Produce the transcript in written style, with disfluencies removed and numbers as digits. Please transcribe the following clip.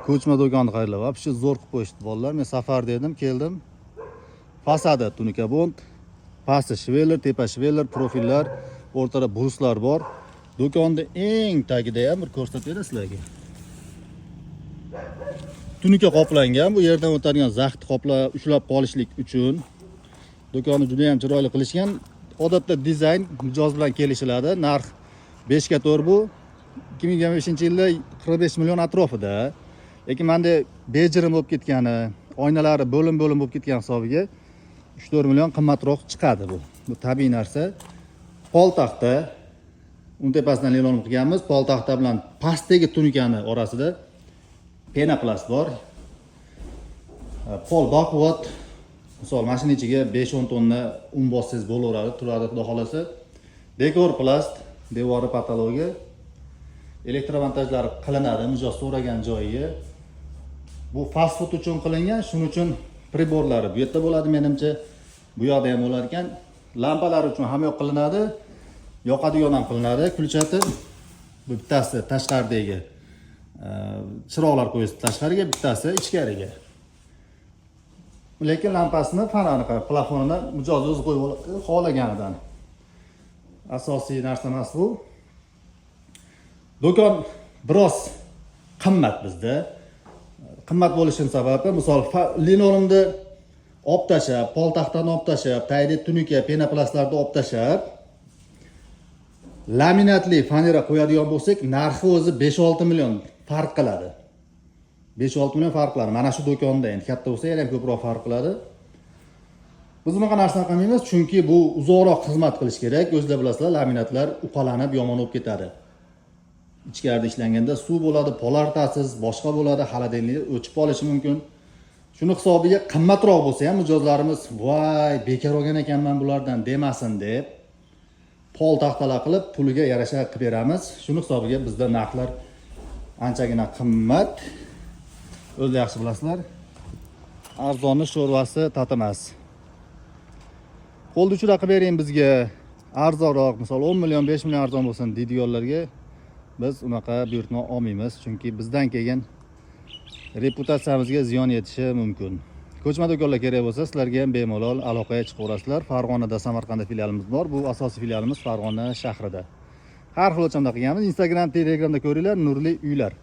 Ko'chma do'konni qayerlar? Вообще zo'r qilib qo'yishdi bolalar. Men safar dedim, keldim. Fasada tunika bond, pasti shveler, tepa shveler, profillar, o'rtada bruslar bor. Do'konni eng tagida ham bir ko'rsatib beraman sizlarga. Tunika qoplangan, bu yerdan o'tadigan zaxtni ushlab qolishlik uchun. Do'konni juda ham chiroyli qilishgan. Odatda dizayn mijoz bilan kelishiladi. Narx 5 ga 4 bu. 2025-yilda 45 million atrofida. Lekin menda bejirim bo'lib ketgani, oynalari bo'lim-bo'lim bo'lib ketgan hisobiga 3-4 million qimmatroq chiqadi bu. Bu tabiiy narsa. Poltaxta uni tepasidan lilon qilganmiz. Poltaxta bilan pastdagi tunikani orasida penoplast bor. Pol baquvvat. Misol, mashina ichiga 5-10 tonna un bossangiz bo'laveradi, turadi xudo xolasa. Dekor plast, devori patologi. Elektromontajlari qilinadi mijoz so'ragan joyiga. Bu fast food uchun qilingan, shuning uchun priborlari bu yerda bo'ladi menimcha. Bu yoqda ham bo'lar ekan. Lampalar uchun ham yoq qilinadi. Yoqadigan ham qilinadi. Kulchati bu bittasi tashqaridagi chiroqlar qo'yasiz tashqariga, bittasi ichkariga. Lekin lampasini fanani plafonini mijoz o'zi qo'yib xohlaganidan. Asosiy narsa emas bu. Do'kon biroz qimmat bizda. Qimmat bo'lishining sababi, misol linolomni olib tashab, poltaxtani olib tashab, tayda tunika, penoplastlarni olib tashab, laminatli fanera qo'yadigan bo'lsak, narxi o'zi 5-6 million farq qiladi. 5-6 million farq qiladi. Mana shu do'konda endi katta bo'lsa ham ko'proq farq qiladi. Biz bunaqa narsani qilmaymiz, chunki bu uzoqroq xizmat qilish kerak. O'zingizlar bilasizlar, laminatlar uqalanib, yomon bo'lib ketadi. Ichkarida ishlanganda suv bo'ladi, polartasiz, boshqa bo'ladi, xolodilnikda o'chib qolishi mumkin. Shuni hisobiga qimmatroq bo'lsa ham mijozlarimiz, "Voy, bekor olgan ekanman bulardan" demasin deb pol taxtalar qilib, puliga yarasha qilib beramiz. Shuni hisobiga bizda narxlar anchagina qimmat. O'zingizlar yaxshi bilasizlar. Arzonni sho'rvasi tatimas. Qo'lda uchura qilib bering bizga arzonroq, misol 10 million, 5 million arzon bo'lsin deydiganlarga biz unaqa buyurtma olmaymiz, chunki bizdan keyin reputatsiyamizga ziyon yetishi mumkin. Ko'chma do'konlar kerak bo'lsa, sizlarga ham bemalol aloqaga chiqaverasizlar. Farg'onada, Samarqandda filialimiz bor. Bu asosiy filialimiz Farg'ona shahrida. Har xil o'lchamda qilganmiz. Instagram, Telegramda ko'ringlar, Nurli uylar.